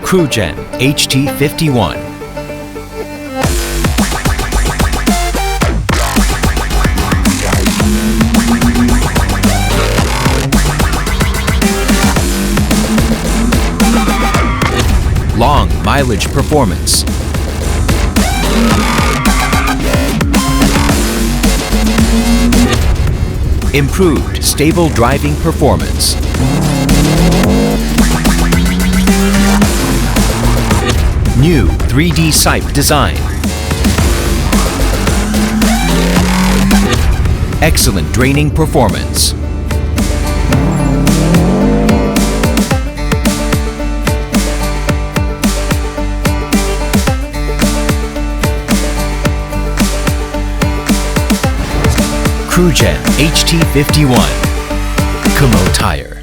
Crugen HT51. Long mileage performance. Improved stable driving performance. New 3D sight design. Excellent draining performance. Crugen HT51. Kumho Tire.